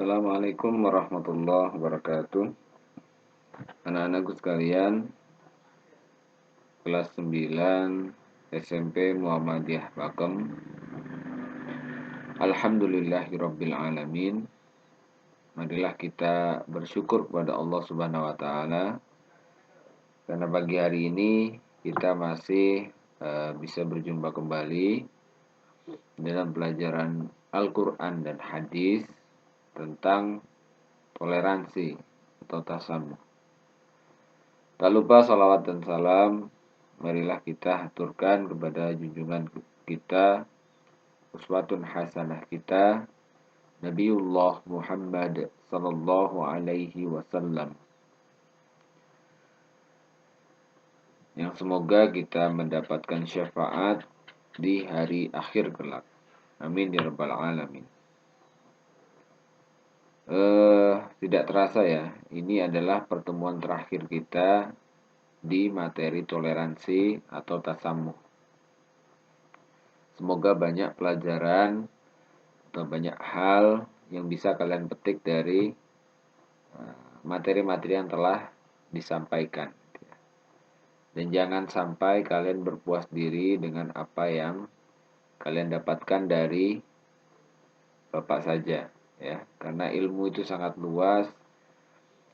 Assalamualaikum warahmatullahi wabarakatuh. Anak-anakku sekalian, kelas 9 SMP Muhammadiyah Pakem. Alhamdulillahirabbil alamin. Marilah kita bersyukur kepada Allah Subhanahu wa taala karena pagi hari ini kita masih bisa berjumpa kembali dalam pelajaran Al-Qur'an dan hadis tentang toleransi atau tasamuh. Tak lupa salawat dan salam marilah kita haturkan kepada junjungan kita, uswatun hasanah kita, Nabiullah Muhammad sallallahu alaihi wasallam, yang semoga kita mendapatkan syafaat di hari akhir kelak. Amin ya rabbal alamin. Tidak terasa ya, ini adalah pertemuan terakhir kita di materi toleransi atau tasamuh. Semoga banyak pelajaran atau banyak hal yang bisa kalian petik dari materi-materi yang telah disampaikan. Dan jangan sampai kalian berpuas diri dengan apa yang kalian dapatkan dari Bapak saja, ya. Karena ilmu itu sangat luas.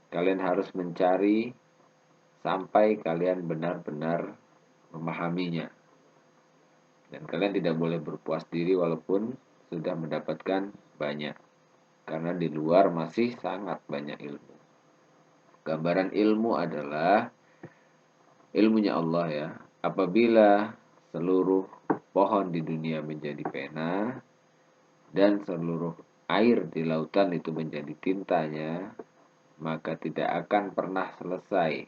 Kalian harus mencari sampai kalian benar-benar memahaminya. Dan kalian tidak boleh berpuas diri walaupun sudah mendapatkan banyak. Karena di luar masih sangat banyak ilmu. Gambaran ilmu adalah ilmunya Allah ya. Apabila seluruh pohon di dunia menjadi pena dan seluruh air di lautan itu menjadi tintanya, maka tidak akan pernah selesai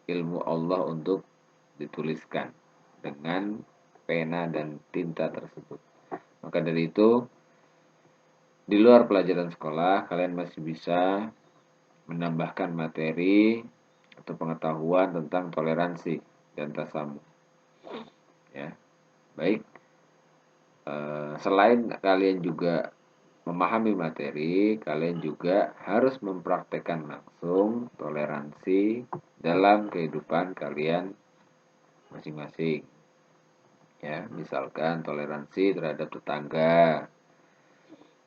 ilmu Allah untuk dituliskan dengan pena dan tinta tersebut. Maka dari itu, di luar pelajaran sekolah, kalian masih bisa menambahkan materi atau pengetahuan tentang toleransi dan tasamuh. Ya, baik. Selain kalian juga memahami materi, kalian juga harus mempraktekkan langsung toleransi dalam kehidupan kalian masing-masing. Ya, misalkan toleransi terhadap tetangga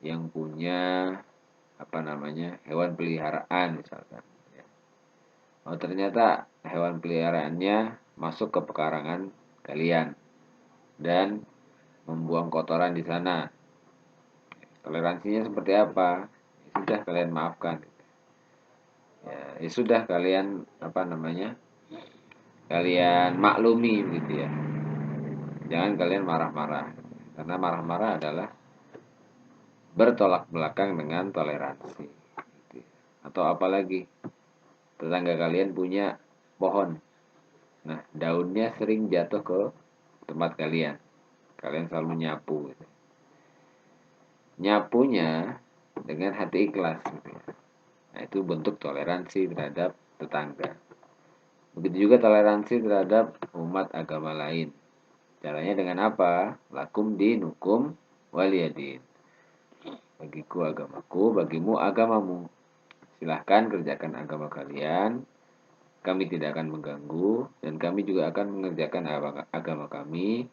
yang punya hewan peliharaan misalkan. Ya. Oh, ternyata hewan peliharaannya masuk ke pekarangan kalian dan membuang kotoran di sana. Toleransinya seperti apa? Ya sudah kalian maafkan. Ya sudah kalian kalian maklumi gitu ya. Jangan kalian marah-marah. Karena marah-marah adalah bertolak belakang dengan toleransi. Gitu. Atau apalagi tetangga kalian punya pohon. Nah, daunnya sering jatuh ke tempat kalian. Kalian selalu nyapu. Gitu. Nyapunya dengan hati ikhlas. Gitu ya. Nah, itu bentuk toleransi terhadap tetangga. Begitu juga toleransi terhadap umat agama lain. Caranya dengan apa? Lakum dinukum waliyadin. Bagiku agamaku, bagimu agamamu. Silahkan kerjakan agama kalian. Kami tidak akan mengganggu. Dan kami juga akan mengerjakan agama kami.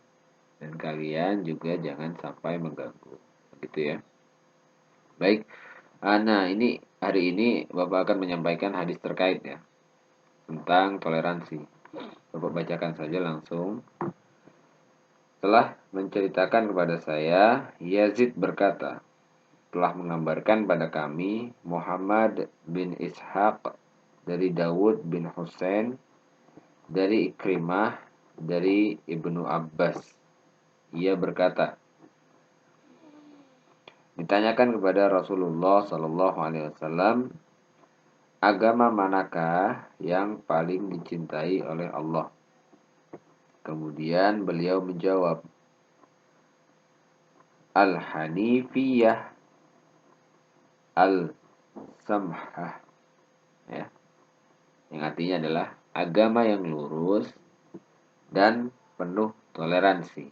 Dan kalian juga jangan sampai mengganggu. Begitu ya. Baik. Nah, ini hari ini Bapak akan menyampaikan hadis terkait ya. Tentang toleransi. Bapak bacakan saja langsung. Telah menceritakan kepada saya, Yazid berkata, telah mengabarkan pada kami Muhammad bin Ishaq dari Dawud bin Husain dari Ikrimah dari Ibnu Abbas. Ia berkata, ditanyakan kepada Rasulullah sallallahu alaihi wasallam, agama manakah yang paling dicintai oleh Allah? Kemudian beliau menjawab, Al-Hanifiyah Al-Samhah. Ya. Yang artinya adalah agama yang lurus dan penuh toleransi.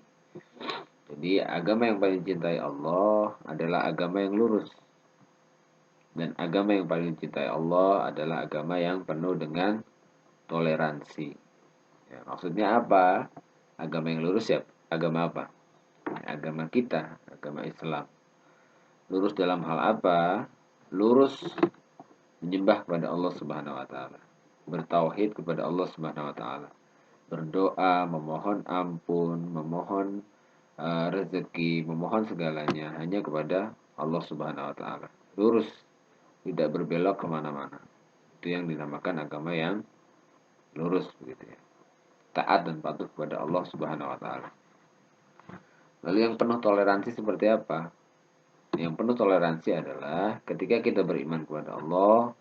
Jadi agama yang paling dicintai Allah adalah agama yang lurus. Dan agama yang paling dicintai Allah adalah agama yang penuh dengan toleransi. Ya, maksudnya apa? Agama yang lurus ya, agama apa? Ya, agama kita, agama Islam. Lurus dalam hal apa? Lurus menyembah kepada Allah Subhanahu wa taala. Bertauhid kepada Allah Subhanahu wa taala. Berdoa, memohon ampun, memohon rezeki, memohon segalanya hanya kepada Allah Subhanahu wa taala. Lurus, tidak berbelok kemana-mana. Itu yang dinamakan agama yang lurus begitu ya. Taat dan patuh kepada Allah Subhanahu wa taala. Lalu yang penuh toleransi seperti apa? Yang penuh toleransi adalah ketika kita beriman kepada Allah,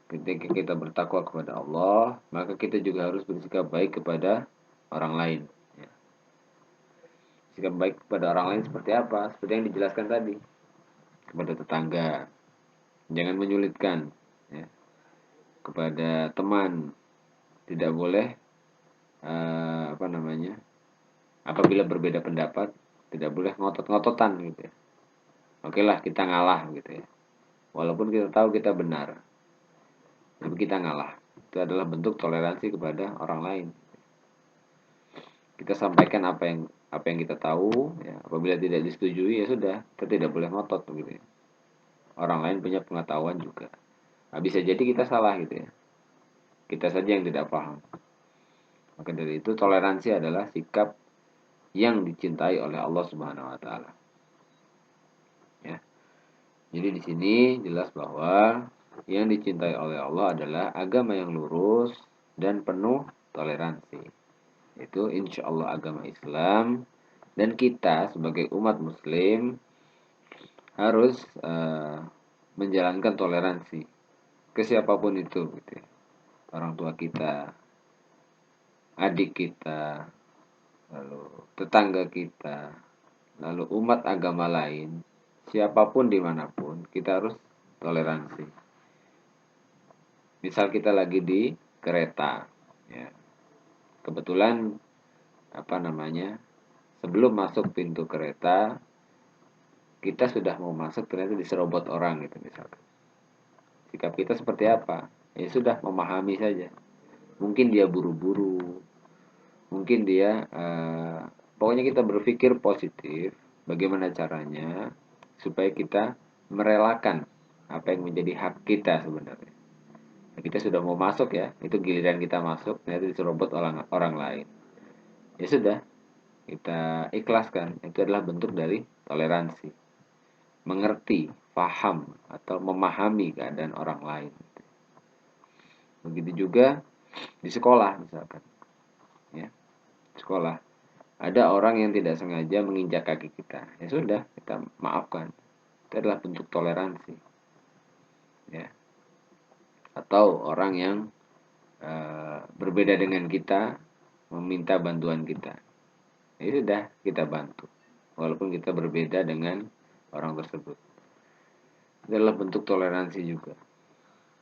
ketika kita bertakwa kepada Allah, maka kita juga harus bersikap baik kepada orang lain. Ya. Sikap baik kepada orang lain seperti apa? Seperti yang dijelaskan tadi. Kepada tetangga, jangan menyulitkan. Ya. Kepada teman, tidak boleh apabila berbeda pendapat, tidak boleh ngotot-ngototan gitu ya. Oke lah, kita ngalah gitu ya. Walaupun kita tahu kita benar, tapi kita ngalah. Itu adalah bentuk toleransi kepada orang lain. Kita sampaikan apa yang kita tahu, ya. Apabila tidak disetujui ya sudah, kita tidak boleh ngotot begitu ya. Orang lain punya pengetahuan juga. Nah, bisa jadi kita salah gitu ya. Kita saja yang tidak paham. Maka dari itu toleransi adalah sikap yang dicintai oleh Allah Subhanahu wa taala. Ya. Jadi di sini jelas bahwa yang dicintai oleh Allah adalah agama yang lurus dan penuh toleransi. Itu insya Allah agama Islam, dan kita sebagai umat Muslim harus menjalankan toleransi ke siapapun itu, gitu ya. Orang tua kita, adik kita, lalu tetangga kita, lalu umat agama lain, siapapun dimanapun kita harus toleransi. Misal kita lagi di kereta, ya. Kebetulan sebelum masuk pintu kereta kita sudah mau masuk, ternyata diserobot orang gitu misalkan. Sikap kita seperti apa? Ya sudah, memahami saja. Mungkin dia buru-buru, mungkin dia pokoknya kita berpikir positif. Bagaimana caranya supaya kita merelakan apa yang menjadi hak kita sebenarnya. Nah, kita sudah mau masuk ya, itu giliran kita masuk, ternyata diserobot orang lain. Ya sudah, kita ikhlaskan. Itu adalah bentuk dari toleransi. Mengerti, paham, atau memahami keadaan orang lain. Begitu juga di sekolah misalkan. Ya, sekolah. Ada orang yang tidak sengaja menginjak kaki kita. Ya sudah, kita maafkan. Itu adalah bentuk toleransi. Ya. Atau orang yang berbeda dengan kita meminta bantuan kita. Ya sudah, kita bantu. Walaupun kita berbeda dengan orang tersebut. Itu adalah bentuk toleransi juga.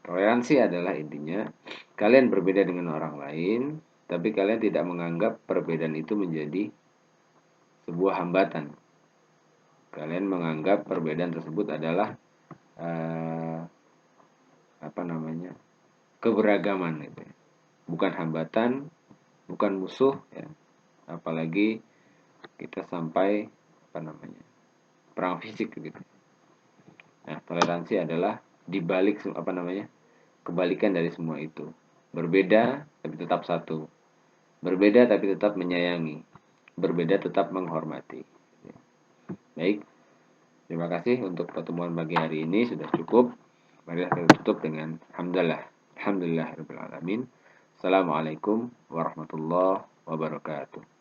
Toleransi adalah intinya kalian berbeda dengan orang lain, tapi kalian tidak menganggap perbedaan itu menjadi sebuah hambatan. Kalian menganggap perbedaan tersebut adalah keberagaman gitu ya. Bukan hambatan, bukan musuh ya. Apalagi kita sampai perang fisik gitu. Nah, toleransi adalah dibalik kebalikan dari semua itu. Berbeda tapi tetap satu. Berbeda tapi tetap menyayangi. Berbeda tetap menghormati. Baik, terima kasih untuk pertemuan pagi hari ini, sudah cukup. Mari kita tutup dengan hamdalah. Alhamdulillahirabbil alamin. Assalamualaikum warahmatullahi wabarakatuh.